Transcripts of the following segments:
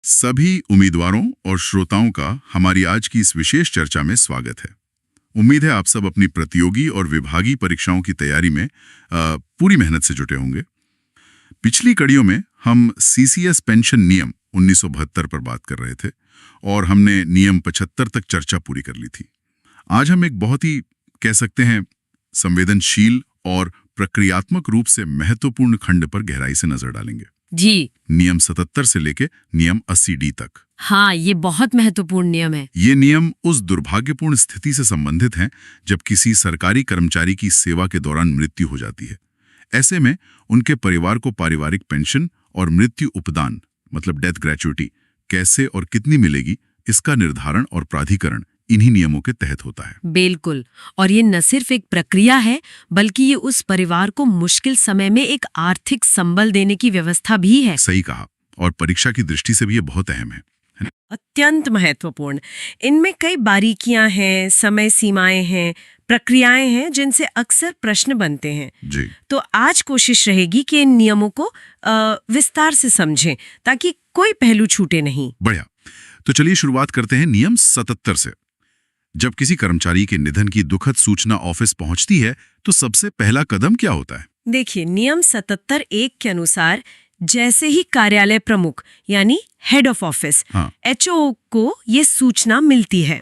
सभी उम्मीदवारों और श्रोताओं का हमारी आज की इस विशेष चर्चा में स्वागत है। उम्मीद है आप सब अपनी प्रतियोगी और विभागीय परीक्षाओं की तैयारी में पूरी मेहनत से जुटे होंगे। पिछली कड़ियों में हम सीसीएस पेंशन नियम 1972 पर बात कर रहे थे और हमने नियम 75 तक चर्चा पूरी कर ली थी। आज हम एक बहुत ही कह सकते हैं संवेदनशील और प्रक्रियात्मक रूप से महत्वपूर्ण खंड पर गहराई से नजर डालेंगे। जी, नियम 77 से लेके नियम 80D तक। हाँ, ये बहुत महत्वपूर्ण नियम है। ये नियम उस दुर्भाग्यपूर्ण स्थिति से संबंधित हैं जब किसी सरकारी कर्मचारी की सेवा के दौरान मृत्यु हो जाती है। ऐसे में उनके परिवार को पारिवारिक पेंशन और मृत्यु उपदान मतलब डेथ ग्रेच्युटी कैसे और कितनी मिलेगी, इसका निर्धारण और प्राधिकरण इन्हीं नियमों के तहत होता है। बिल्कुल, और ये न सिर्फ एक प्रक्रिया है बल्कि ये उस परिवार को मुश्किल समय में एक आर्थिक संबल देने की व्यवस्था भी है। सही कहा, और परीक्षा की दृष्टि से भी ये बहुत अहम है। अत्यंत महत्वपूर्ण। इनमें कई बारीकियां हैं, समय सीमाएं हैं, प्रक्रियाएं हैं जिनसे अक्सर प्रश्न बनते हैं। जी। तो आज कोशिश रहेगी कि इन नियमों को विस्तार से समझें ताकि कोई पहलू छूटे नहीं। बढ़िया, तो चलिए शुरुआत करते हैं नियम 77 से। जब किसी कर्मचारी के निधन की दुखद सूचना ऑफिस पहुंचती है तो सबसे पहला कदम क्या होता है? देखिए, नियम 77(1) के अनुसार जैसे ही कार्यालय प्रमुख यानी हेड ऑफ ऑफिस एचओ को ये सूचना मिलती है,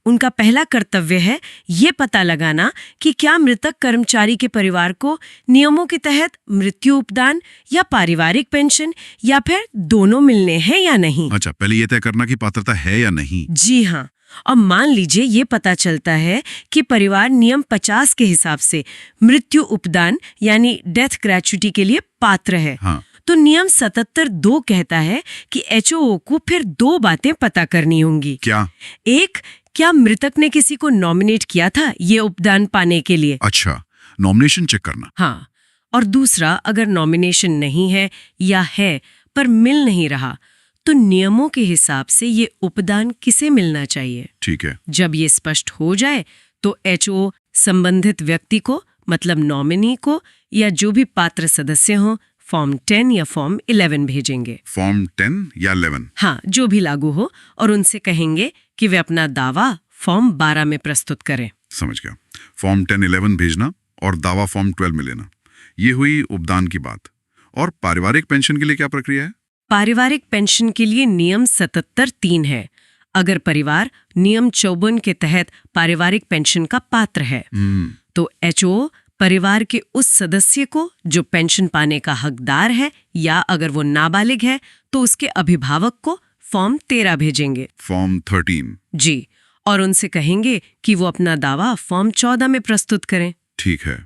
उनका पहला कर्तव्य है ये पता लगाना कि क्या मृतक कर्मचारी के परिवार को नियमों के तहत मृत्यु उपदान या पारिवारिक पेंशन या फिर दोनों मिलने हैं या नहीं। अच्छा, पहले ये तय करना कि पात्रता है या नहीं। जी हाँ, और मान लीजिए ये पता चलता है कि परिवार नियम 50 के हिसाब से मृत्यु उपदान यानी डेथ ग्रेच्युटी के लिए पात्र है। तो नियम 77(2) कहता है कि एचओ को फिर दो बातें पता करनी होंगी। क्या? एक, क्या मृतक ने किसी को नॉमिनेट किया था ये उपदान पाने के लिए? अच्छा, नॉमिनेशन चेक करना। हाँ, और दूसरा, अगर नॉमिनेशन नहीं है या है पर मिल नहीं रहा तो नियमों के हिसाब से ये उपदान किसे मिलना चाहिए। ठीक है। जब ये स्पष्ट हो जाए तो एचओ संबंधित व्यक्ति को मतलब नॉमिनी को या जो भी पात्र सदस्य हो फॉर्म 10 या फॉर्म 11 भेजेंगे। फॉर्म 10 या 11? हाँ, जो भी लागू हो, और उनसे कहेंगे कि वे अपना दावा फॉर्म 12 में प्रस्तुत करें। समझ गया। फॉर्म 10-11 भेजना और दावा फॉर्म 12 में लेना, ये हुई उपदान की बात। और पारिवारिक पेंशन के लिए क्या प्रक्रिया है? पारिवारिक पेंशन के लिए नियम 77(3) है। अगर परिवार नियम 54 के तहत पारिवारिक पेंशन का पात्र है तो एचओ परिवार के उस सदस्य को जो पेंशन पाने का हकदार है या अगर वो नाबालिग है तो उसके अभिभावक को फॉर्म 13 भेजेंगे। फॉर्म 13? जी, और उनसे कहेंगे कि वो अपना दावा फॉर्म 14 में प्रस्तुत करें। ठीक है,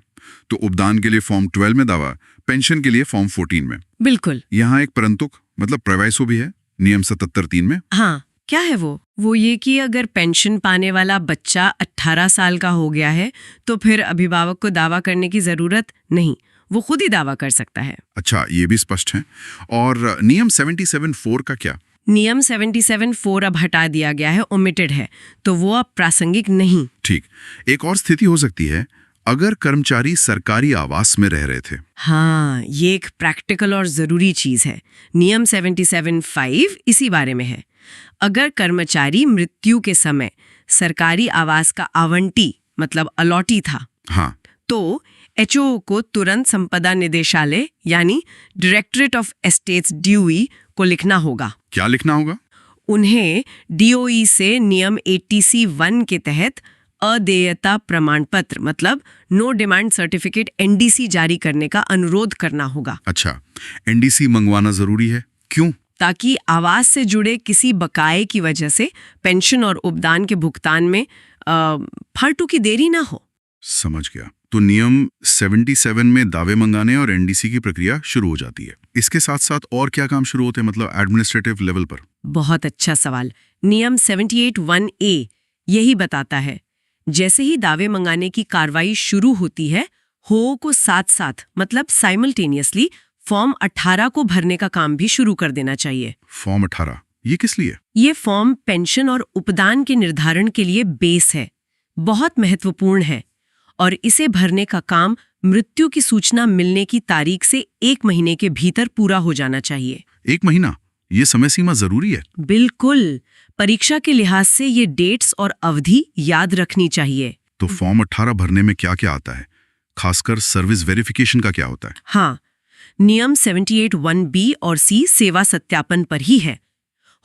तो उपदान के लिए फॉर्म 12 में दावा, पेंशन के लिए फॉर्म 14 में। बिल्कुल। यहाँ एक परंतुक मतलब प्रवासो भी है नियम 77(3) में। हाँ, क्या है वो ये कि अगर पेंशन पाने वाला बच्चा 18 साल का हो गया है तो फिर अभिभावक को दावा करने की जरूरत नहीं, वो खुद ही दावा कर सकता है। अच्छा, ये भी स्पष्ट है। और नियम 77(4) का क्या? नियम 77(4) अब हटा दिया गया है, ओमिटेड है, तो वो अब प्रासंगिक नहीं। ठीक। एक और स्थिति हो सकती है अगर कर्मचारी सरकारी आवास में रह रहे थे। हाँ, ये एक प्रैक्टिकल और जरूरी चीज है। नियम 77(5) इसी बारे में है। अगर कर्मचारी मृत्यु के समय सरकारी आवास का आवंटी मतलब अलॉटी था, तो एचओ को तुरंत संपदा निदेशालय यानी डायरेक्टरेट ऑफ एस्टेट्स DOE को लिखना होगा। क्या लिखना होगा? उन्हें DOE से नियम 80C(1) के तहत अदेयता प्रमाण पत्र मतलब नो डिमांड सर्टिफिकेट NDC जारी करने का अनुरोध करना होगा। अच्छा, NDC मंगवाना जरूरी है, क्यों? ताकि आवास से जुड़े किसी बकाये की वजह से पेंशन और उपदान के भुगतान में फालतू की देरी ना हो। समझ गया। तो नियम 77 में दावे मंगाने और NDC की प्रक्रिया शुरू हो जाती है। इसके साथ साथ और क्या काम शुरू होते हैं मतलब एडमिनिस्ट्रेटिव लेवल पर? बहुत अच्छा सवाल। नियम 78(1)(a) यही बताता है जैसे ही दावे मंगाने की कार्रवाई शुरू होती है, हो को साथ साथ मतलब साइमल्टेनियसली फॉर्म 18 को भरने का काम भी शुरू कर देना चाहिए। फॉर्म 18 ये किस लिए? ये फॉर्म पेंशन और उपदान के निर्धारण के लिए बेस है, बहुत महत्वपूर्ण है और इसे भरने का काम मृत्यु की सूचना मिलने की तारीख से 1 महीने के भीतर पूरा हो जाना चाहिए। 1 महीना ये समय सीमा जरूरी है। बिल्कुल, परीक्षा के लिहाज से ये डेट्स और अवधि याद रखनी चाहिए। तो फॉर्म 18 भरने में क्या क्या आता है, खासकर सर्विस वेरिफिकेशन का क्या होता है? हाँ, नियम 78(1)(b) और C सेवा सत्यापन पर ही है।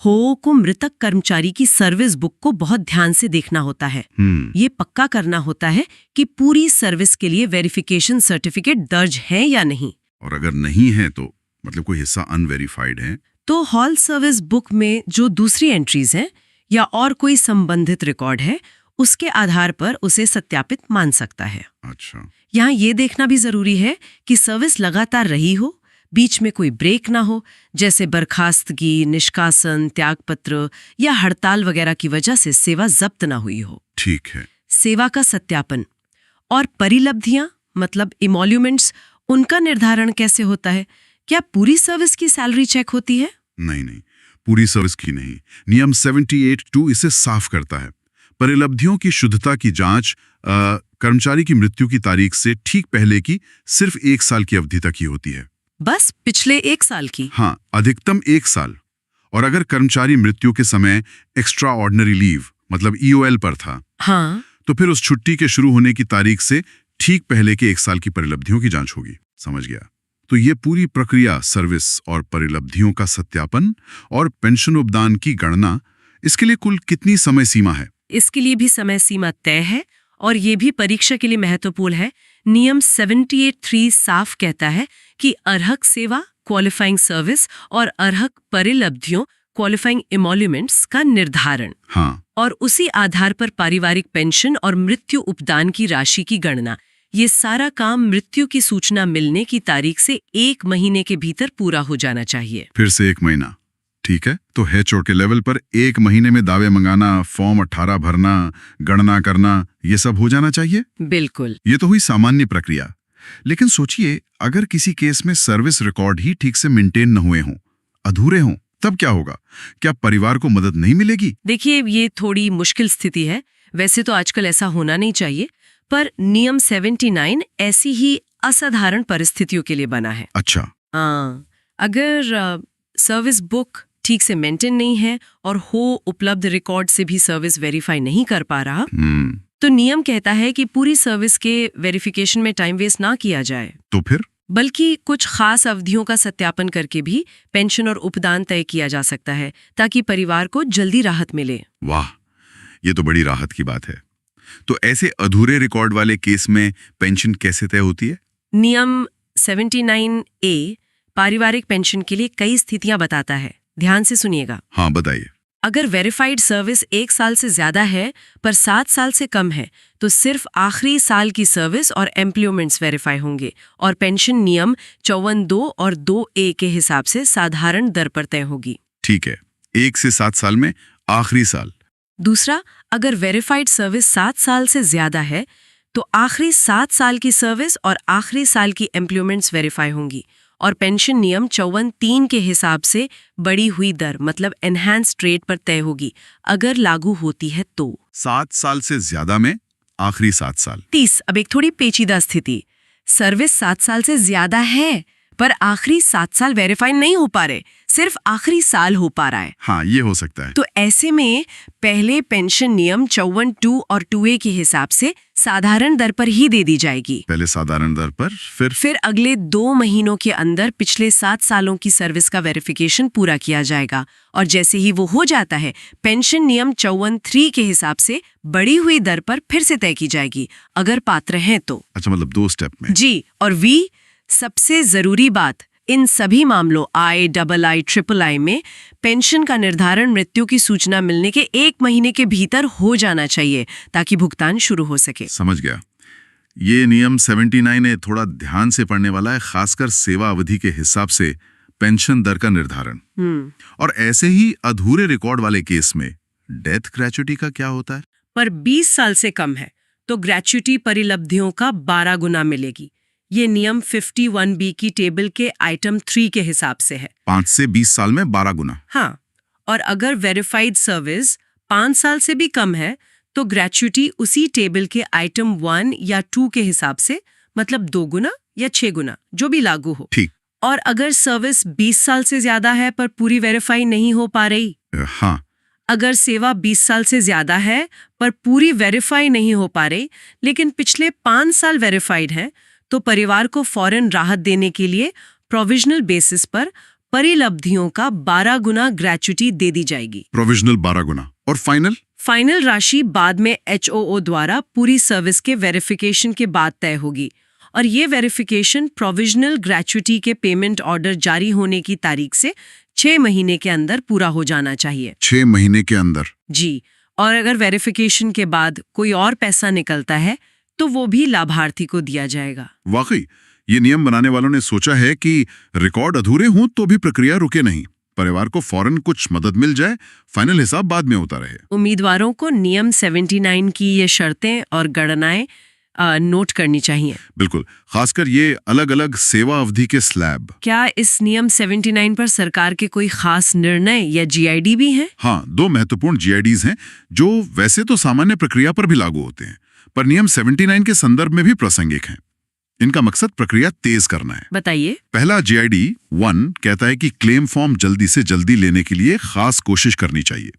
हो को मृतक कर्मचारी की सर्विस बुक को बहुत ध्यान से देखना होता है। ये पक्का करना होता है कि पूरी सर्विस के लिए वेरिफिकेशन सर्टिफिकेट दर्ज है या नहीं। और अगर नहीं है तो मतलब कोई हिस्सा अनवेरिफाइड है तो हॉल सर्विस बुक में जो दूसरी एंट्रीज हैं या और कोई संबंधित रिकॉर्ड है, उसके आधार पर उसे सत्यापित मान सकता है। अच्छा। यहाँ ये देखना भी जरूरी है कि सर्विस लगातार रही हो, बीच में कोई ब्रेक ना हो, जैसे बर्खास्तगी, निष्कासन, त्यागपत्र या हड़ताल वगैरह की वजह से सेवा जब्त ना हुई हो। ठीक है। सेवा का सत्यापन और परिलब्धियां मतलब इमोल्यूमेंट्स, उनका निर्धारण कैसे होता है? क्या पूरी सर्विस की सैलरी चेक होती है? नहीं, पूरी सर्विस की नहीं। नियम 78(2) इसे साफ करता है। परिलब्धियों की शुद्धता की जांच कर्मचारी की मृत्यु की तारीख से ठीक पहले की सिर्फ 1 साल की अवधि तक ही होती है। बस पिछले 1 साल की? हाँ, अधिकतम 1 साल। और अगर कर्मचारी मृत्यु के समय एक्स्ट्रा ऑर्डिनरी लीव मतलब EOL पर था, हाँ, तो फिर उस छुट्टी के शुरू होने की तारीख से ठीक पहले के 1 साल की परिलब्धियों की जांच होगी। समझ गया। तो ये पूरी प्रक्रिया, सर्विस और परिलब्धियों का सत्यापन और पेंशन उपदान की गणना, इसके लिए कुल कितनी समय सीमा है? इसके लिए भी समय सीमा तय है और ये भी परीक्षा के लिए महत्वपूर्ण है। नियम 78(3) साफ कहता है कि अर्हक सेवा क्वालिफाइंग सर्विस और अर्हक परिलब्धियों क्वालिफाइंग इमोल्यूमेंट्स का निर्धारण, हाँ, और उसी आधार पर पारिवारिक पेंशन और मृत्यु उपदान की राशि की गणना। ये सारा काम मृत्यु की सूचना मिलने की तारीख से 1 महीने के भीतर पूरा हो जाना चाहिए। फिर से 1 महीना, ठीक है। तो HO के लेवल पर 1 महीने में दावे मंगाना, फॉर्म 18 भरना, गणना करना, ये सब हो जाना चाहिए। बिल्कुल। ये तो हुई सामान्य प्रक्रिया। लेकिन सोचिए, अगर किसी केस में सर्विस रिकॉर्ड ही ठीक से मेंटेन न हुए हों, अधूरे हों, तब क्या होगा? क्या परिवार को मदद नहीं मिलेगी? देखिए, ये थोड़ी मुश्किल स्थिति है। वैसे तो आजकल ऐसा होना नहीं चाहिए, पर नियम 79 ऐसी ही असाधारण परिस्थितियों के लिए बना है। अच्छा। हाँ, अगर सर्विस बुक ठीक से मेंटेन नहीं है और हो उपलब्ध रिकॉर्ड से भी सर्विस वेरीफाई नहीं कर पा रहा, तो नियम कहता है कि पूरी सर्विस के वेरिफिकेशन में टाइम वेस्ट ना किया जाए, तो फिर बल्कि कुछ खास अवधियों का सत्यापन करके भी पेंशन और उपदान तय किया जा सकता है, ताकि परिवार को जल्दी राहत मिले। वाह, ये तो बड़ी राहत की बात है। तो ऐसे अधूरे रिकॉर्ड वाले केस में पेंशन कैसे तय होती है? नियम 79A पारिवारिक पेंशन के लिए कई स्थितियां बताता है। ध्यान से सुनिएगा। हाँ, बताइए। अगर वेरिफाइड सर्विस 1 साल से ज्यादा है पर 7 साल से कम है, तो सिर्फ आखिरी साल की सर्विस और एम्प्लॉयमेंट्स वेरीफाई होंगे और पेंशन नियम 54(2) और 2A के हिसाब से साधारण दर पर तय होगी। ठीक है, 1 से 7 साल में आखिरी साल। दूसरा, अगर वेरीफाइड सर्विस 7 साल से ज्यादा है, तो आखिरी 7 साल की सर्विस और आखिरी साल की एम्प्लॉयमेंट्स वेरीफाई होंगी और पेंशन नियम 54(3) के हिसाब से बढ़ी हुई दर मतलब एनहांस्ड रेट पर तय होगी, अगर लागू होती है तो। 7 साल से ज्यादा में आखिरी 7 साल। 30, अब एक थोड़ी पेचीदा स्थिति। सर्विस 7 साल से ज्यादा है पर आखिरी 7 साल वेरीफाई नहीं हो पा रहे, सिर्फ आखिरी साल हो पा रहा है। हाँ, ये हो सकता है। तो ऐसे में पहले पेंशन नियम 54(2) और 2A के हिसाब से साधारण दर पर ही दे दी जाएगी। पहले साधारण दर पर, फिर अगले 2 महीनों के अंदर पिछले 7 सालों की सर्विस का वेरिफिकेशन पूरा किया जाएगा और जैसे ही वो हो जाता है, पेंशन नियम 54(3) के हिसाब से बढ़ी हुई दर पर फिर से तय की जाएगी, अगर पात्र हैं तो। अच्छा, मतलब 2 स्टेप में। जी, और V सबसे जरूरी बात, इन सभी मामलों II में पेंशन का निर्धारण मृत्यु की सूचना मिलने के 1 महीने के भीतर हो जाना चाहिए ताकि भुगतान शुरू हो सके। समझ गया। ये नियम 79 थोड़ा ध्यान से पढ़ने वाला है, खासकर सेवा अवधि के हिसाब से पेंशन दर का निर्धारण। और ऐसे ही अधूरे रिकॉर्ड वाले केस में डेथ ग्रेच्युटी का क्या होता है? पर 20 साल से कम है तो ग्रेच्युटी परिलब्धियों का 12 गुना मिलेगी। ये नियम 51B की टेबल के आइटम 3 के हिसाब से है। 5 से 20 साल में 12 गुना। हाँ, और अगर वेरीफाइड सर्विस 5 साल से भी कम है तो ग्रेच्युटी उसी टेबल के आइटम 1 या 2 के हिसाब से मतलब 2 गुना या 6 गुना, जो भी लागू हो। ठीक। और अगर सर्विस 20 साल से ज्यादा है पर पूरी वेरीफाई नहीं हो पा रही? हाँ। अगर सेवा 20 साल से ज्यादा है पर पूरी वेरीफाई नहीं हो पा रही लेकिन पिछले 5 साल वेरीफाइड है, तो परिवार को फौरन राहत देने के लिए प्रोविजनल बेसिस पर परिलब्धियों का 12 गुना ग्रेच्युटी दे दी जाएगी। प्रोविजनल 12 गुना। और फाइनल राशि बाद में HOO द्वारा पूरी सर्विस के वेरिफिकेशन के बाद तय होगी और ये वेरिफिकेशन प्रोविजनल ग्रेच्युटी के पेमेंट ऑर्डर जारी होने की तारीख से 6 महीने के अंदर पूरा हो जाना चाहिए। 6 महीने के अंदर? जी। और अगर वेरिफिकेशन के बाद कोई और पैसा निकलता है तो वो भी लाभार्थी को दिया जाएगा। वाकई ये नियम बनाने वालों ने सोचा है कि रिकॉर्ड अधूरे हों तो भी प्रक्रिया रुके नहीं, परिवार को फौरन कुछ मदद मिल जाए, फाइनल हिसाब बाद में होता रहे। उम्मीदवारों को नियम 79 की ये शर्तें और गणनाएं नोट करनी चाहिए। बिल्कुल, खासकर ये अलग अलग सेवा अवधि के स्लैब। क्या इस नियम 79 पर सरकार के कोई खास निर्णय या GID भी हैं? हाँ, 2 महत्वपूर्ण GIDs हैं जो वैसे तो सामान्य प्रक्रिया पर भी लागू होते हैं, पर नियम 79 के संदर्भ में भी प्रासंगिक हैं। इनका मकसद प्रक्रिया तेज करना है। बताइए। पहला GID 1 कहता है कि क्लेम फॉर्म जल्दी से जल्दी लेने के लिए खास कोशिश करनी चाहिए।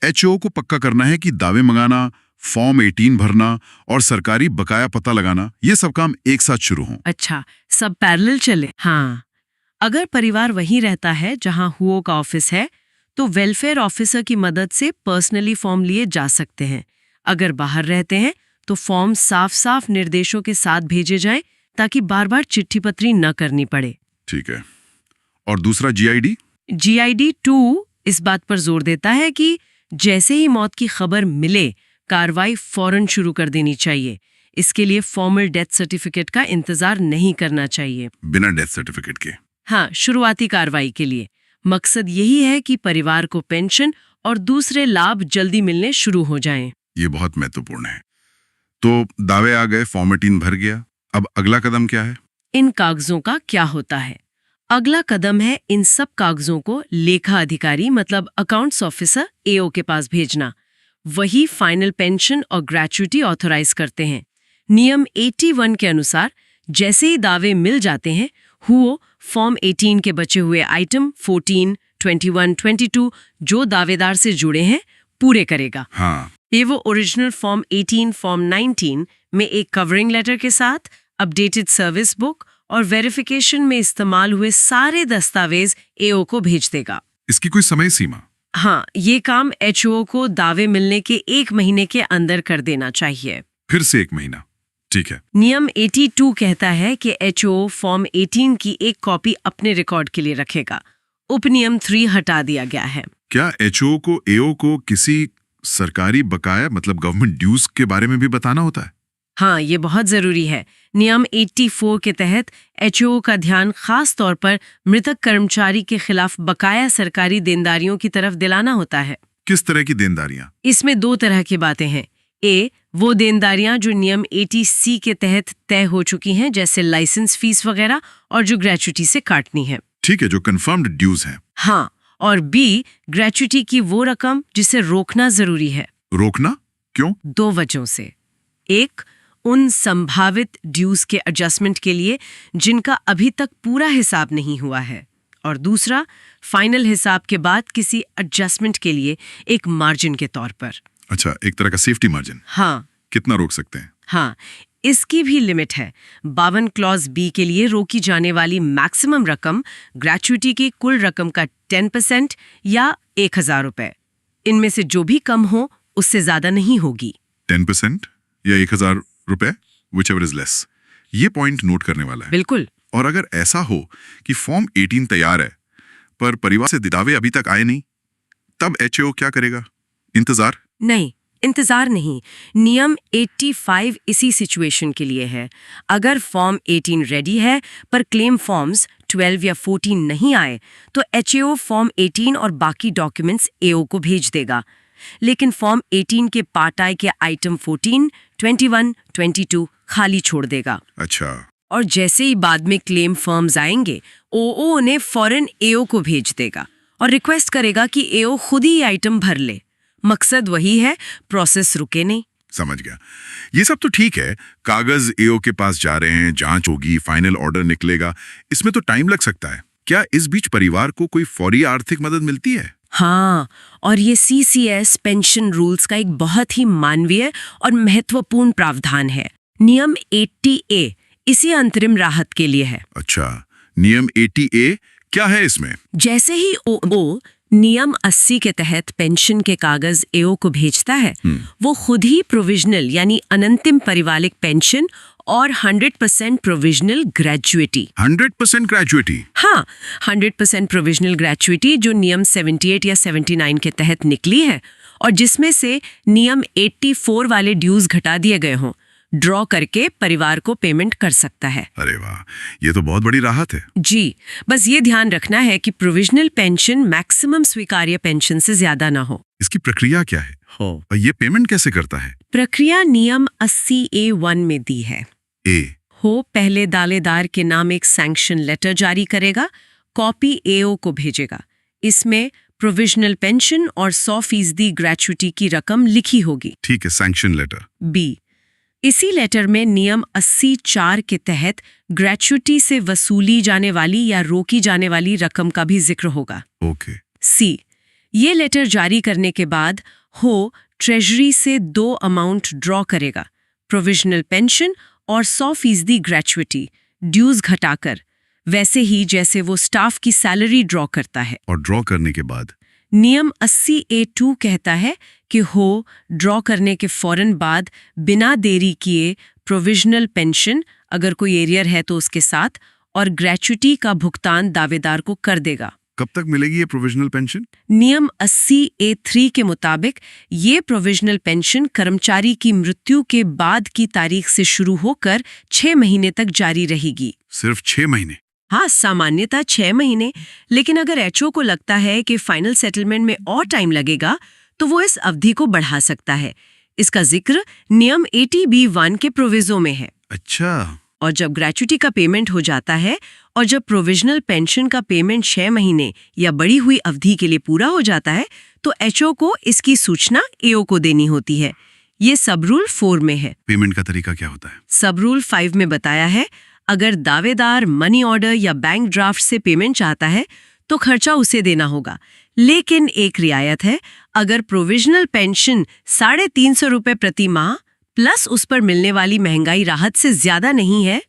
HO को पक्का करना है कि दावे मंगाना, फॉर्म 18 भरना और सरकारी बकाया पता लगाना, ये सब काम एक साथ शुरू हों। अच्छा, सब पैरेलल चले। हाँ, अगर परिवार वहीं रहता है जहां हुओ का ऑफिस है तो वेलफेयर ऑफिसर की मदद से पर्सनली फॉर्म लिए जा सकते हैं। अगर बाहर रहते हैं तो फॉर्म साफ साफ निर्देशों के साथ भेजे जाएं ताकि बार बार चिट्ठी पत्री न करनी पड़े। ठीक है। और दूसरा GID 2 इस बात पर जोर देता है कि जैसे ही मौत की खबर मिले कार्रवाई फौरन शुरू कर देनी चाहिए। इसके लिए फॉर्मल डेथ सर्टिफिकेट का इंतजार नहीं करना चाहिए। बिना डेथ सर्टिफिकेट के? हाँ, शुरुआती कार्रवाई के लिए मकसद यही है कि परिवार को पेंशन और दूसरे लाभ जल्दी मिलने शुरू हो जाएं। ये बहुत महत्वपूर्ण है। तो दावे आ गए, फॉर्म 18 भर गया, अब अगला कदम क्या है? इन कागजों का क्या होता है? अगला कदम है इन सब कागजों को लेखा अधिकारी मतलब अकाउंट्स ऑफिसर AO के पास भेजना। वही फाइनल पेंशन और ग्रेच्युटी ऑथराइज करते हैं। नियम 81 के अनुसार जैसे ही दावे मिल जाते हैं, हुओ फॉर्म 18 के बचे हुए आइटम 14, 21, 22 जो दावेदार से जुड़े हैं पूरे करेगा। हाँ। ये वो ओरिजिनल फॉर्म 18, फॉर्म 19 में एक कवरिंग लेटर के साथ अपडेटेड सर्विस बुक और वेरिफिकेशन में इस्तेमाल हुए सारे दस्तावेज AO को भेज देगा। इसकी कोई समय सीमा? हाँ, ये काम HO को दावे मिलने के 1 महीने के अंदर कर देना चाहिए। फिर से 1 महीना? ठीक है। नियम 82 कहता है कि HO फॉर्म 18 की एक कॉपी अपने रिकॉर्ड के लिए रखेगा। उपनियम 3 हटा दिया गया है। क्या HO को AO को किसी सरकारी बकाया मतलब गवर्नमेंट ड्यूज के बारे में भी बताना होता है? हाँ, ये बहुत जरूरी है। नियम 84 के तहत HO का ध्यान खास तौर पर मृतक कर्मचारी के खिलाफ बकाया सरकारी देनदारियों की तरफ दिलाना होता है। किस तरह की देनदारियां? इसमें 2 तरह की बातें हैं। A, वो देनदारियां जो नियम 80C के तहत तय हो चुकी हैं, जैसे लाइसेंस फीस वगैरह, और जो ग्रेच्युटी से काटनी है। ठीक है, जो कंफर्म्ड ड्यूज हैं। हाँ, और B, ग्रेच्युटी की वो रकम जिसे रोकना जरूरी है। रोकना क्यों? 2 वजहों से। एक, उन संभावित ड्यूज के एडजस्टमेंट के लिए जिनका अभी तक पूरा हिसाब नहीं हुआ है, और दूसरा, फाइनल हिसाब के बाद किसी एडजस्टमेंट के लिए एक मार्जिन के तौर पर। अच्छा, एक तरह का सेफ्टी मार्जिन। हाँ। कितना रोक सकते हैं? हाँ, इसकी भी लिमिट है। 52 क्लॉज B के लिए रोकी जाने वाली मैक्सिमम रकम ग्रेच्युटी की कुल रकम का 10% या 1000 रुपए। इनमें से जो भी कम हो उससे ज्यादा नहीं होगी। 10% या 1000 रुपए, whichever is less। ये पॉइंट नोट करने वाला है। बिल्कुल। और अगर ऐसा हो कि फॉर्म 18 तैयार है पर परिवार से दावे अभी तक आए नहीं, तब HO क्या करेगा? इंतजार? नहीं, इंतजार नहीं। नियम 85 इसी सिचुएशन के लिए है। अगर फॉर्म 18 रेडी है पर क्लेम फॉर्म्स 12 या 14 नहीं आए तो HO फॉर्म 18 और बाकी डॉक्यूमेंट्स AO को भेज देगा। लेकिन फॉर्म 18 के पार्ट I के आइटम 14, 21, 22 खाली छोड़ देगा। अच्छा। और जैसे ही बाद में क्लेम फर्म्स आएंगे, OO उन्हें फौरन AO को भेज देगा और रिक्वेस्ट करेगा कि AO खुद ही आइटम भर ले। मकसद वही है, प्रोसेस रुके नहीं। समझ गया। ये सब तो ठीक है, कागज एओ के पास जा रहे हैं, जांच होगी, फाइनल ऑर्डर निकलेगा, इसमें तो टाइम लग सकता है। क्या इस बीच परिवार को कोई फौरी आर्थिक मदद मिलती है? हाँ, और ये सीसीएस पेंशन रूल्स का एक बहुत ही मानवीय और महत्वपूर्ण प्रावधान है। नियम 80A इसी अंतरिम राहत के लिए है। अच्छा, नियम 80A क्या है इसमें? जैसे ही ओ नियम 80 के तहत पेंशन के कागज एओ को भेजता है, वो खुद ही प्रोविजनल यानी अनंतिम पारिवारिक पेंशन और 100% प्रोविजनल ग्रेजुइटी 100% ग्रेजुइटी? हाँ, 100% प्रोविजनल ग्रेजुइटी जो नियम 78 या 79 के तहत निकली है और जिसमें से नियम 84 वाले ड्यूज घटा दिए गए हों, ड्रॉ करके परिवार को पेमेंट कर सकता है। अरे वाह, ये तो बहुत बड़ी राहत है। जी, बस ये ध्यान रखना है कि प्रोविजनल पेंशन मैक्सिमम स्वीकार्य पेंशन से ज्यादा ना हो। इसकी प्रक्रिया क्या है? और ये पेमेंट कैसे करता है? प्रक्रिया नियम 80A1 में दी है। पहले दावेदार के नाम एक सैंक्शन लेटर जारी करेगा, कॉपी एओ को भेजेगा। इसमें प्रोविजनल पेंशन और 100% ग्रेचुइटी की रकम लिखी होगी। ठीक है, सैंक्शन लेटर। बी, इसी लेटर में नियम 80(4) के तहत ग्रेचुइटी से वसूली जाने वाली या रोकी जाने वाली रकम का भी जिक्र होगा। ओके। सी, ये लेटर जारी करने के बाद ट्रेजरी से 2 अमाउंट ड्रॉ करेगा, प्रोविजनल पेंशन और 100% ग्रेचुइटी ड्यूज घटाकर, वैसे ही जैसे वो स्टाफ की सैलरी ड्रॉ करता है। और ड्रॉ करने के बाद नियम 80A2 कहता है कि ड्रॉ करने के फौरन बाद बिना देरी किए प्रोविजनल पेंशन, अगर कोई एरियर है तो उसके साथ, और ग्रेचुइटी का भुगतान दावेदार को कर देगा। कब तक मिलेगी ये प्रोविजनल पेंशन? नियम 80A3 के मुताबिक ये प्रोविजनल पेंशन कर्मचारी की मृत्यु के बाद की तारीख से शुरू होकर 6 महीने तक जारी रहेगी। सिर्फ 6 महीने? हाँ, सामान्यतः 6 महीने, लेकिन अगर एचओ को लगता है कि फाइनल सेटलमेंट में और टाइम लगेगा तो वो इस अवधि को बढ़ा सकता है। इसका जिक्र नियम 80B1 के प्रोविजो में है। अच्छा। और जब ग्रेचुइटी का पेमेंट हो जाता है और जब प्रोविजनल पेंशन का पेमेंट 6 महीने या बढ़ी हुई अवधि के लिए पूरा हो जाता है तो एचओ को इसकी सूचना एओ को देनी होती है। ये सब रूल 4 में है। पेमेंट का तरीका क्या होता है? सब रूल 5 में बताया है, अगर दावेदार मनी ऑर्डर या बैंक ड्राफ्ट से पेमेंट चाहता है तो खर्चा उसे देना होगा, लेकिन एक रियायत है, अगर प्रोविजनल पेंशन 350 रुपए प्रति माह प्लस उस पर मिलने वाली महंगाई राहत से ज्यादा नहीं है,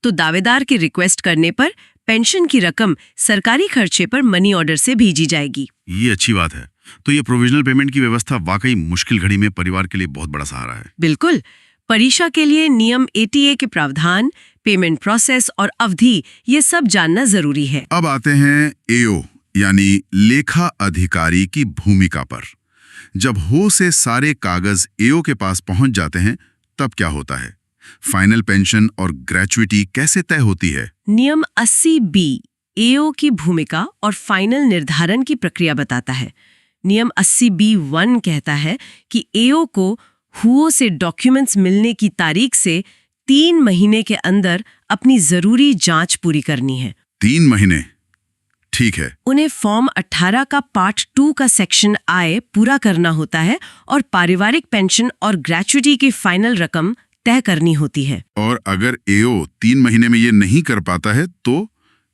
तो दावेदार की रिक्वेस्ट करने पर पेंशन की रकम सरकारी खर्चे पर मनी ऑर्डर से भेजी जाएगी। ये अच्छी बात है। तो ये प्रोविजनल पेमेंट की व्यवस्था वाकई मुश्किल घड़ी में परिवार के लिए बहुत बड़ा सहारा है। बिल्कुल। परीक्षा के लिए नियम 80A के प्रावधान, पेमेंट प्रोसेस और अवधि, ये सब जानना जरूरी है। अब आते हैं एओ यानी लेखा अधिकारी की भूमिका पर। जब से सारे कागज एओ के पास पहुंच जाते हैं तब क्या होता है? फाइनल पेंशन और ग्रेचुइटी कैसे तय होती है? नियम 80B एओ की भूमिका और फाइनल निर्धारण की प्रक्रिया बताता है। नियम 80B1 कहता है कि एओ को से डॉक्यूमेंट्स मिलने की तारीख से 3 महीने के अंदर अपनी जरूरी जांच पूरी करनी है। 3 महीने, ठीक है। उन्हें फॉर्म 18 का पार्ट 2 का सेक्शन I पूरा करना होता है और पारिवारिक पेंशन और ग्रेचुइटी की फाइनल रकम तय करनी होती है। और अगर एओ 3 महीने में ये नहीं कर पाता है तो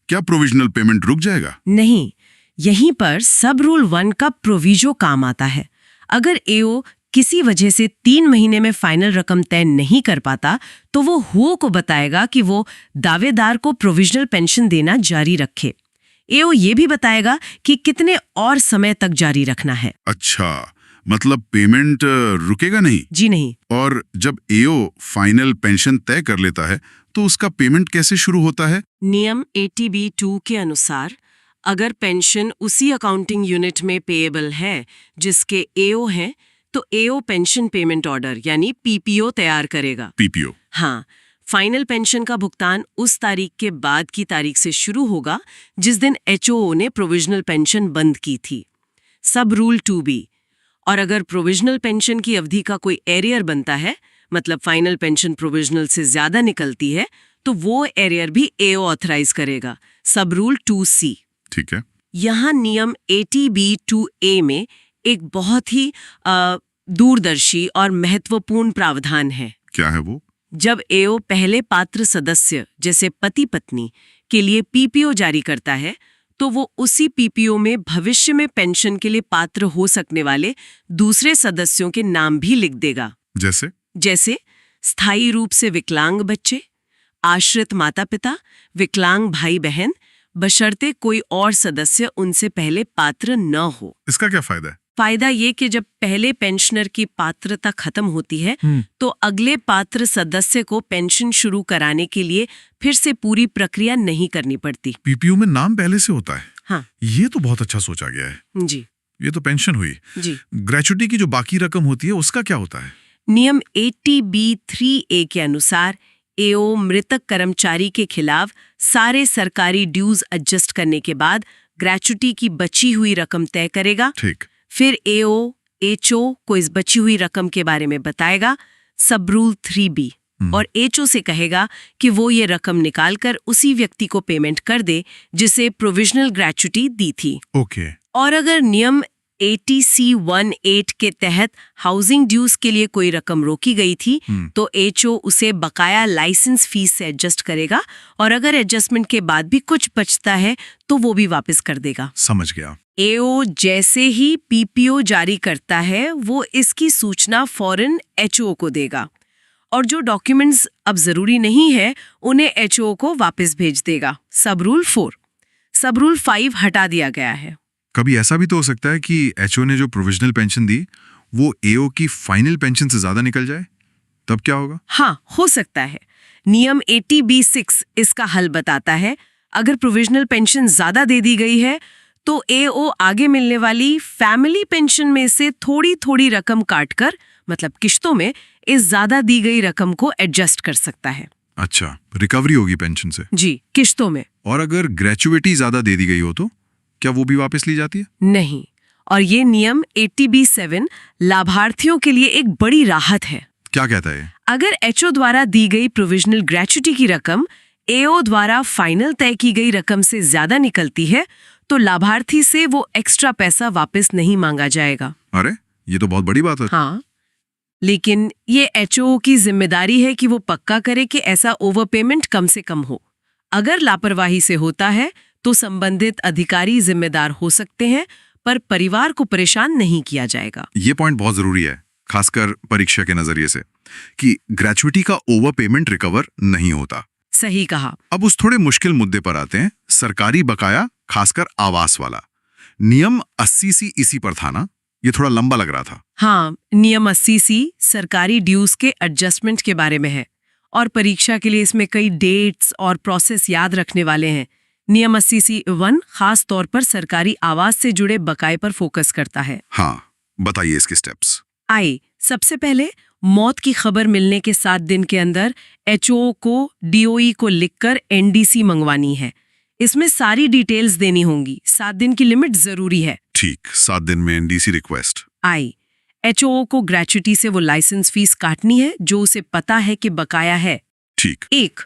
क्या प्रोविजनल पेमेंट रुक जाएगा? नहीं, यहीं पर सब रूल 1 का प्रोविजो काम आता है। अगर एओ किसी वजह से 3 महीने में फाइनल रकम तय नहीं कर पाता तो वो को बताएगा कि वो दावेदार को प्रोविजनल पेंशन देना जारी रखे। एओ ये भी बताएगा कि कितने और समय तक जारी रखना है। अच्छा, मतलब पेमेंट रुकेगा नहीं? जी नहीं। और जब एओ फाइनल पेंशन तय कर लेता है तो उसका पेमेंट कैसे शुरू होता है? नियम 80B2 के अनुसार अगर पेंशन उसी अकाउंटिंग यूनिट में पेएबल है जिसके एओ हैं तो एओ पेंशन पेमेंट ऑर्डर यानी पीपीओ तैयार करेगा। पीपीओ? हाँ, फाइनल पेंशन का भुगतान उस तारीख के बाद की तारीख से शुरू होगा जिस दिन एचओ ने प्रोविजनल पेंशन बंद की थी। सब रूल 2B, और अगर प्रोविजनल पेंशन की अवधि का कोई एरियर बनता है, मतलब फाइनल पेंशन प्रोविजनल से ज्यादा निकलती है, तो वो एरियर भी एओ ऑथराइज करेगा। सब रूल 2C। ठीक है। यहाँ नियम 80B2A में एक बहुत ही दूरदर्शी और महत्वपूर्ण प्रावधान है। क्या है वो? जब एओ पहले पात्र सदस्य जैसे पति पत्नी के लिए पीपीओ जारी करता है तो वो उसी पीपीओ में भविष्य में पेंशन के लिए पात्र हो सकने वाले दूसरे सदस्यों के नाम भी लिख देगा। जैसे स्थायी रूप से विकलांग बच्चे, आश्रित माता पिता, विकलांग भाई बहन, बशर्ते कोई और सदस्य उनसे पहले पात्र न हो। इसका क्या फायदा है? फायदा ये कि जब पहले पेंशनर की पात्रता खत्म होती है तो अगले पात्र सदस्य को पेंशन शुरू कराने के लिए फिर से पूरी प्रक्रिया नहीं करनी पड़ती। पीपीयू में नाम पहले से होता है। हाँ, ये तो बहुत अच्छा सोचा गया है जी। ये तो पेंशन हुई जी। ग्रेच्युटी की जो बाकी रकम होती है उसका क्या होता है? नियम 80B3A के अनुसार एओ मृतक कर्मचारी के खिलाफ सारे सरकारी ड्यूज एडजस्ट करने के बाद ग्रेच्युटी की बची हुई रकम तय करेगा। ठीक। फिर एओ एचओ को इस बची हुई रकम के बारे में बताएगा, सब रूल 3B, और एचओ से कहेगा कि वो ये रकम निकालकर उसी व्यक्ति को पेमेंट कर दे जिसे प्रोविजनल ग्रेच्युटी दी थी। ओके। और अगर नियम 80C18 के तहत हाउसिंग ड्यूज के लिए कोई रकम रोकी गई थी तो एचओ उसे बकाया लाइसेंस फीस से एडजस्ट करेगा और अगर एडजस्टमेंट के बाद भी कुछ बचता है तो वो भी वापस कर देगा। समझ गया। एओ जैसे ही पीपीओ जारी करता है वो इसकी सूचना फौरन एचओ को देगा और जो डॉक्यूमेंट्स अब जरूरी नहीं है उन्हें एचओ को वापस भेज देगा। सब रूल 4। सब रूल 5 हटा दिया गया है। कभी ऐसा भी तो हो सकता है कि एचओ ने जो प्रोविजनल पेंशन दी वो एओ की फाइनल पेंशन से ज्यादा निकल जाए, तब क्या होगा? हाँ, हो सकता है। नियम 80B6 इसका हल बताता है। अगर प्रोविजनल पेंशन ज्यादा दे दी गई है तो एओ आगे मिलने वाली फैमिली पेंशन में से थोड़ी थोड़ी रकम काटकर, मतलब किश्तों में, इस ज्यादा दी गई रकम को एडजस्ट कर सकता है। अच्छा, रिकवरी होगी पेंशन से? जी, किश्तों में। और अगर ग्रेच्युटी ज्यादा दे दी गई हो तो क्या वो भी वापस ली जाती है? नहीं, और ये नियम 80B7 लाभार्थियों के लिए एक बड़ी राहत है। क्या कहता है? अगर एचओ द्वारा दी गई प्रोविजनल ग्रेच्युटी की रकम एओ द्वारा फाइनल तय की गई रकम से ज्यादा निकलती है तो लाभार्थी से वो एक्स्ट्रा पैसा वापस नहीं मांगा जाएगा। अरे, ये तो बहुत बड़ी बात है। हाँ, लेकिन ये एचओ की जिम्मेदारी है कि वो पक्का करे कि ऐसा ओवरपेमेंट कम से कम हो। अगर लापरवाही से होता है तो संबंधित अधिकारी जिम्मेदार हो सकते हैं, पर परिवार को परेशान नहीं किया जाएगा। ये पॉइंट बहुत जरूरी है, खासकर परीक्षा के नजरिए से, कि ग्रेच्युटी का ओवरपेमेंट रिकवर नहीं होता। सही कहा। अब उस थोड़े मुश्किल मुद्दे पर आते हैं, सरकारी बकाया, खासकर आवास वाला। नियम 80C इसी पर था ना? ये थोड़ा लंबा लग रहा था। हाँ, नियम 80C सरकारी ड्यूज के एडजस्टमेंट के बारे में है और परीक्षा के लिए इसमें कई डेट्स और प्रोसेस याद रखने वाले हैं। नियम 80C1 खास तौर पर सरकारी आवास से जुड़े बकाये पर फोकस करता है। हाँ, बताइए इसके स्टेप्स। आइए, सबसे पहले मौत की खबर मिलने के 7 दिन के अंदर एचओ को डीओई को लिखकर एनडीसी मंगवानी है। इसमें सारी डिटेल्स देनी होंगी। 7 दिन की लिमिट जरूरी है। ठीक, 7 दिन में एनडीसी रिक्वेस्ट। आई, एचओ को ग्रेच्युटी से वो लाइसेंस फीस काटनी है जो उसे पता है कि बकाया है। ठीक। 1,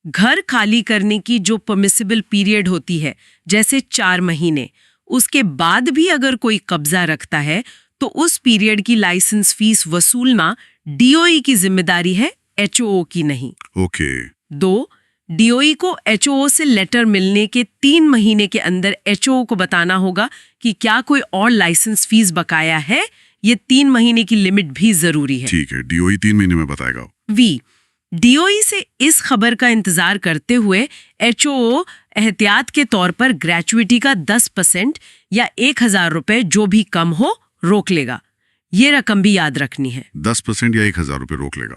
घर खाली करने की जो परमिसिबल पीरियड होती है, जैसे 4 महीने, उसके बाद भी अगर कोई कब्जा रखता है तो उस पीरियड की लाइसेंस फीस वसूलना डीओई की जिम्मेदारी है, एचओ की नहीं। ओके। 2, डीओई को एचओ से लेटर मिलने के 3 महीने के अंदर एचओ को बताना होगा कि क्या कोई और लाइसेंस फीस बकाया है। ये 3 महीने की लिमिट भी जरूरी है। ठीक है, डीओई 3 महीने में बताएगा। वी, डीओई से इस खबर का इंतजार करते हुए एचओ एहतियात के तौर पर ग्रेच्युटी का 10% या 1000 रुपए जो भी कम हो रोक लेगा। ये रकम भी याद रखनी है। 10% या 1000 रुपए रोक लेगा।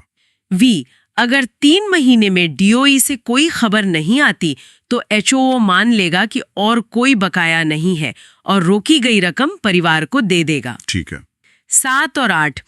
वी, अगर 3 महीने में डीओई से कोई खबर नहीं आती तो एचओ मान लेगा कि और कोई बकाया नहीं है और रोकी गई रकम परिवार को दे देगा। ठीक है। 7 और 8,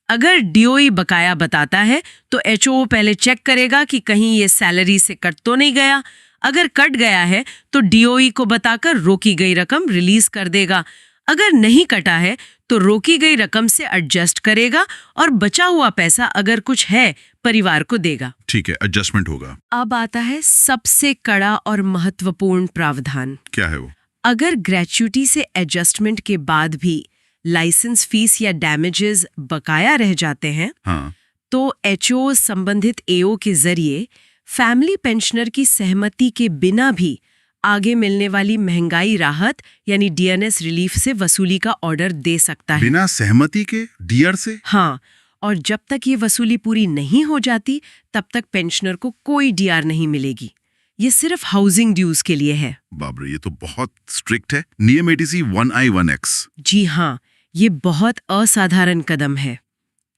अगर डीओई बकाया बताता है तो एचओ पहले चेक करेगा कि कहीं ये सैलरी से कट तो नहीं गया। अगर कट गया है तो डीओई को बताकर रोकी गई रकम रिलीज कर देगा। अगर नहीं कटा है तो रोकी गई रकम से एडजस्ट करेगा और बचा हुआ पैसा अगर कुछ है परिवार को देगा। ठीक है, एडजस्टमेंट होगा। अब आता है सबसे कड़ा और महत्वपूर्ण प्रावधान। क्या है वो? अगर ग्रेच्युटी से एडजस्टमेंट के बाद भी लाइसेंस फीस या डैमेजेस बकाया रह जाते हैं, हाँ, तो एचओ संबंधित एओ के जरिए फैमिली पेंशनर की सहमति के बिना भी आगे मिलने वाली महंगाई राहत यानी डीएनएस रिलीफ से वसूली का ऑर्डर दे सकता है। बिना सहमति के डीआर से? हाँ, और जब तक ये वसूली पूरी नहीं हो जाती तब तक पेंशनर को कोई डीआर नहीं मिलेगी। ये सिर्फ हाउसिंग ड्यूज के लिए है। बाप रे, ये तो बहुत स्ट्रिक्ट है। नियम एटीसी 1I 1X। जी हाँ, ये बहुत असाधारण कदम है।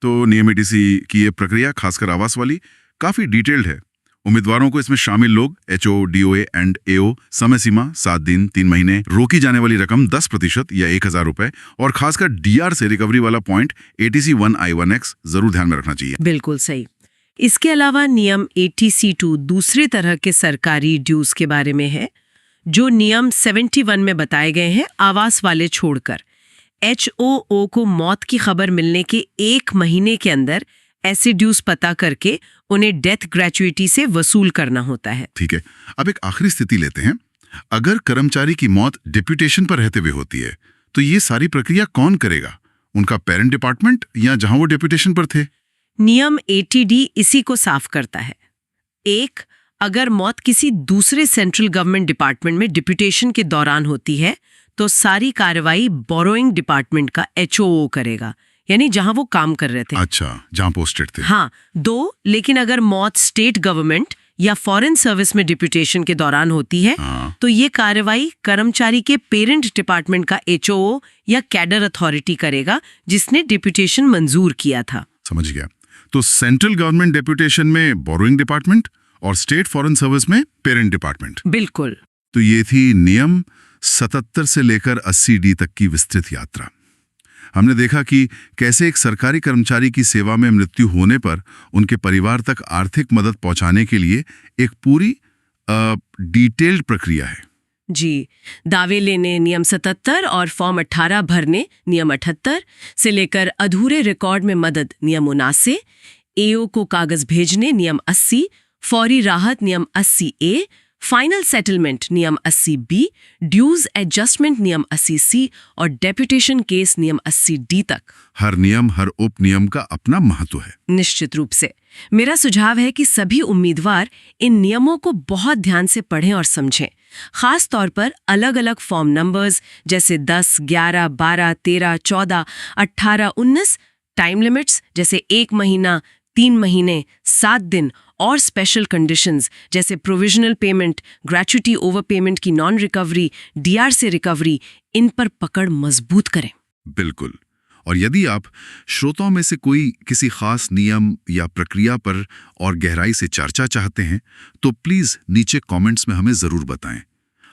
तो नियम एटीसी की ये प्रक्रिया, खासकर आवास वाली, काफी डिटेल्ड है। उम्मीदवारों को इसमें शामिल लोग, एचओ, डीओए एंड एओ, समय सीमा 7 दिन 3 महीने, रोकी जाने वाली रकम 10% या 1000 रुपए, और खासकर डीआर से रिकवरी वाला पॉइंट एटीसी 1I 1X जरूर ध्यान में रखना चाहिए। बिल्कुल सही। इसके अलावा नियम एटीसी 2 दूसरे तरह के सरकारी ड्यूज के बारे में है, जो नियम 71 में बताए गए हैं, आवास वाले छोड़कर। एचओओ को मौत की खबर मिलने के 1 महीने के अंदर ऐसे ड्यूज पता करके उन्हें डेथ ग्रेचुइटी से वसूल करना होता है। ठीक है, अब एक आखिरी स्थिति लेते हैं। अगर कर्मचारी की मौत डिप्यूटेशन पर रहते हुए होती है, तो ये सारी प्रक्रिया कौन करेगा? उनका पेरेंट डिपार्टमेंट या जहां वो डिप्यूटेशन पर थे? नियम एटीडी इसी को साफ करता है। 1, अगर मौत किसी दूसरे सेंट्रल गवर्नमेंट डिपार्टमेंट में डिप्यूटेशन के दौरान होती है, तो सारी कार्रवाई बोरोइंग डिपार्टमेंट का एचओओ करेगा, यानी जहां वो काम कर रहे थे। अच्छा, जहां पोस्टेड थे। हाँ। 2, लेकिन अगर मौत स्टेट गवर्नमेंट या फॉरेन सर्विस में डिप्यूटेशन के दौरान होती है, हाँ। तो ये कार्रवाई कर्मचारी के पेरेंट डिपार्टमेंट का एचओओ या कैडर अथॉरिटी करेगा, जिसने डिप्यूटेशन मंजूर किया था। समझ गया। तो सेंट्रल गवर्नमेंट डिप्यूटेशन में बोरोइंग डिपार्टमेंट और स्टेट फॉरेन सर्विस में पेरेंट डिपार्टमेंट। बिल्कुल। तो ये थी नियम 77 से लेकर 80D तक की विस्तृत यात्रा। हमने देखा कि कैसे एक सरकारी कर्मचारी की सेवा में मृत्यु होने पर उनके परिवार तक आर्थिक मदद पहुंचाने के लिए एक पूरी डिटेल्ड प्रक्रिया है। जी, दावे लेने नियम 77 और फॉर्म 18 भरने नियम 78 से लेकर अधूरे रिकॉर्ड में मदद नियम 79, एओ को कागज भेजने नियम 80, फौरी राहत नियम 80A, फाइनल सेटलमेंट नियम 80B, ड्यूज एडजस्टमेंट नियम 80C और डेप्यूटेशन केस नियम 80D तक। हर नियम, हर उप नियम का अपना महत्व है। निश्चित रूप से। मेरा सुझाव है कि सभी उम्मीदवार इन नियमों को बहुत ध्यान से पढ़ें और समझें, खास तौर पर अलग अलग फॉर्म नंबर्स जैसे 10, 11, 12, 13, 14, 18, 19, टाइम लिमिट्स जैसे 1 महीना, 3 महीने, 7 दिन और स्पेशल कंडीशंस जैसे provisional payment, gratuity over payment की नॉन रिकवरी, डीआर से रिकवरी, इन पर पकड़ मजबूत करें। बिल्कुल। और यदि आप श्रोताओं में से कोई किसी खास नियम या प्रक्रिया पर और गहराई से चर्चा चाहते हैं, तो प्लीज नीचे कमेंट्स में हमें जरूर बताएं।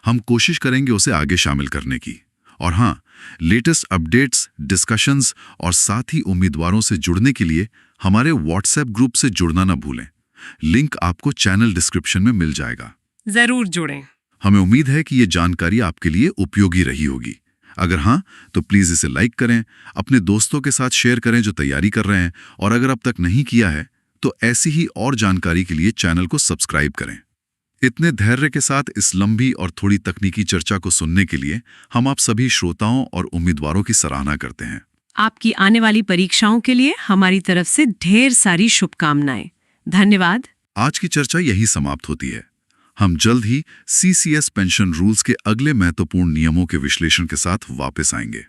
हम कोशिश करेंगे उसे आगे शामिल करने की। और हाँ, लेटेस्ट अपडेट्स, डिस्कशंस और साथ ही उम्मीदवारों से जुड़ने के लिए हमारे व्हाट्सएप ग्रुप से जुड़ना न भूलें। लिंक आपको चैनल डिस्क्रिप्शन में मिल जाएगा। जरूर जुड़ें। हमें उम्मीद है कि ये जानकारी आपके लिए उपयोगी रही होगी। अगर हाँ, तो प्लीज इसे लाइक करें, अपने दोस्तों के साथ शेयर करें जो तैयारी कर रहे हैं, और अगर अब तक नहीं किया है तो ऐसी ही और जानकारी के लिए चैनल को सब्सक्राइब करें। इतने धैर्य के साथ इस लंबी और थोड़ी तकनीकी चर्चा को सुनने के लिए हम आप सभी श्रोताओं और उम्मीदवारों की सराहना करते हैं। आपकी आने वाली परीक्षाओं के लिए हमारी तरफ से ढेर सारी शुभकामनाएं। धन्यवाद। आज की चर्चा यही समाप्त होती है। हम जल्द ही सीसीएस पेंशन रूल्स के अगले महत्वपूर्ण नियमों के विश्लेषण के साथ वापस आएंगे।